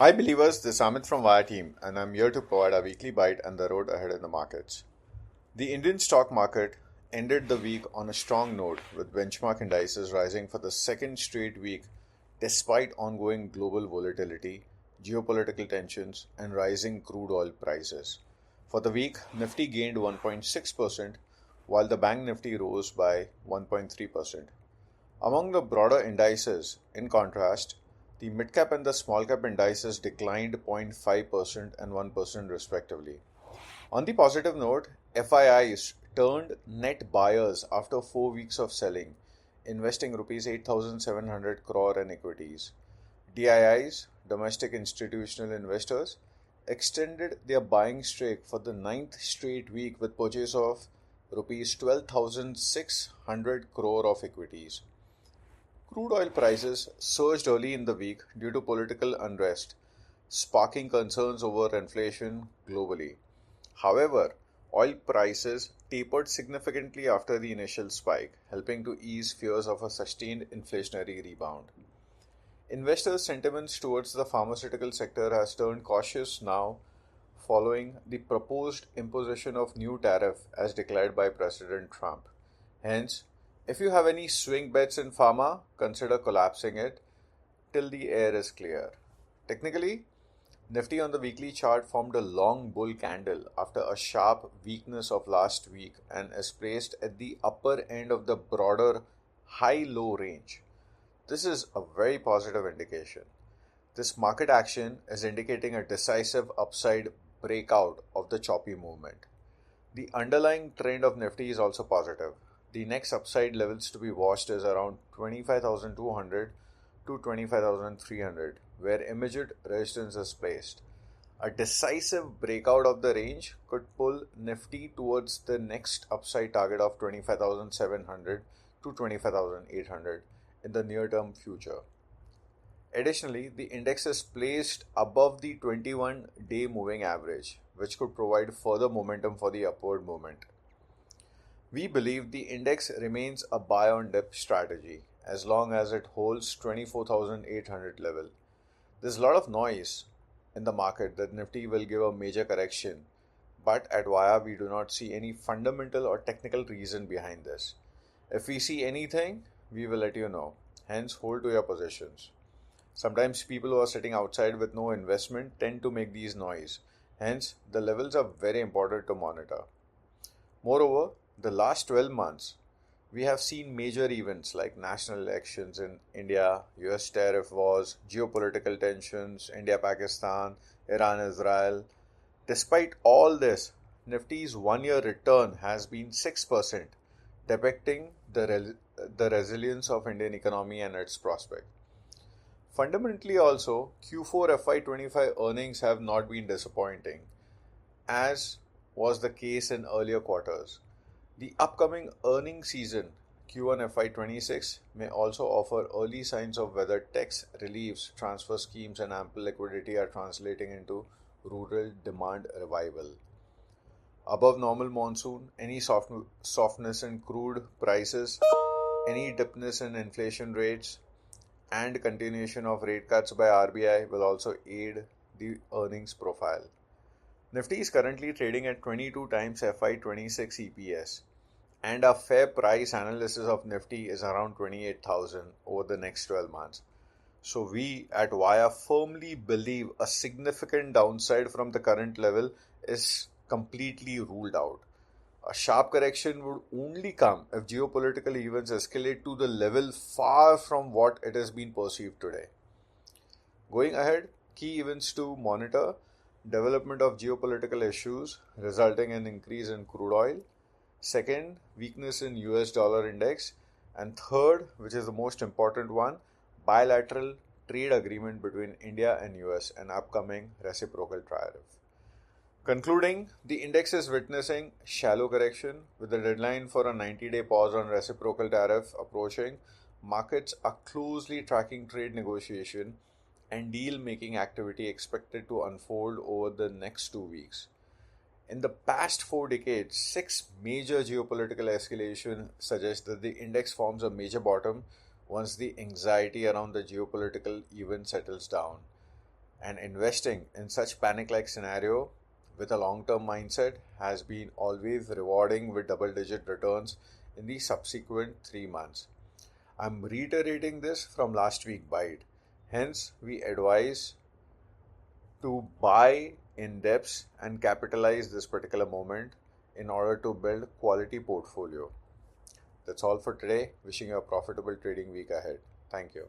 Hi believers, this is Amit from Waya team and I'm here to provide a weekly bite and the road ahead in the markets. The Indian stock market ended the week on a strong note with benchmark indices rising for the second straight week despite ongoing global volatility, geopolitical tensions and rising crude oil prices. For the week, Nifty gained 1.6% while the Bank Nifty rose by 1.3%. Among the broader indices, in contrast, the mid-cap and the small-cap indices declined 0.5% and 1% respectively. On the positive note, FIIs turned net buyers after 4 weeks of selling, investing rupees 8,700 crore in equities. DIIs, domestic institutional investors, extended their buying streak for the ninth straight week with purchase of rupees 12,600 crore of equities. Crude oil prices surged early in the week due to political unrest, sparking concerns over inflation globally. However, oil prices tapered significantly after the initial spike, helping to ease fears of a sustained inflationary rebound. Investors' sentiments towards the pharmaceutical sector has turned cautious now following the proposed imposition of new tariff as declared by President Trump. Hence, if you have any swing bets in pharma, consider collapsing it till the air is clear. Technically, Nifty on the weekly chart formed a long bull candle after a sharp weakness of last week and is placed at the upper end of the broader high low range. This is a very positive indication. This market action is indicating a decisive upside breakout of the choppy movement. The underlying trend of Nifty is also positive. The next upside levels to be watched is around 25,200 to 25,300, where immediate resistance is placed. A decisive breakout of the range could pull Nifty towards the next upside target of 25,700 to 25,800 in the near term future. Additionally, the index is placed above the 21-day moving average, which could provide further momentum for the upward movement. We believe the index remains a buy on dip strategy as long as it holds 24,800 level. There's a lot of noise in the market that Nifty will give a major correction, but at Waya we do not see any fundamental or technical reason behind this. If we see anything, we will let you know. Hence, hold to your positions. Sometimes people who are sitting outside with no investment tend to make these noise. Hence, the levels are very important to monitor. Moreover, the last 12 months, we have seen major events like national elections in India, US tariff wars, geopolitical tensions, India Pakistan, Iran Israel. Despite all this, Nifty's 1 year return has been 6%, depicting the resilience of Indian economy and its prospect. Fundamentally also, Q4 FY25 earnings have not been disappointing, as was the case in earlier quarters. The upcoming earnings season, Q1 FY26, may also offer early signs of whether tax reliefs, transfer schemes, and ample liquidity are translating into rural demand revival. Above normal monsoon, any softness in crude prices, any dipness in inflation rates, and continuation of rate cuts by RBI will also aid the earnings profile. Nifty is currently trading at 22 times FY26 EPS, and a fair price analysis of Nifty is around 28,000 over the next 12 months. So we at Waya firmly believe a significant downside from the current level is completely ruled out. A sharp correction would only come if geopolitical events escalate to the level far from what it has been perceived today. Going ahead, key events to monitor: development of geopolitical issues resulting in increase in crude oil. Second, weakness in US dollar index. And third, which is the most important one, bilateral trade agreement between India and US and upcoming reciprocal tariff. Concluding, the index is witnessing shallow correction with the deadline for a 90-day pause on reciprocal tariff approaching. Markets are closely tracking trade negotiation and deal making activity expected to unfold over the next 2 weeks. In the past 4 decades, 6 major geopolitical escalations suggest that the index forms a major bottom once the anxiety around the geopolitical event settles down. And investing in such panic-like scenario with a long-term mindset has been always rewarding with double-digit returns in the subsequent 3 months. I'm reiterating this from last week bite. Hence, we advise to buy in depths and capitalize this particular moment in order to build quality portfolio. That's all for today. Wishing you a profitable trading week ahead. Thank you.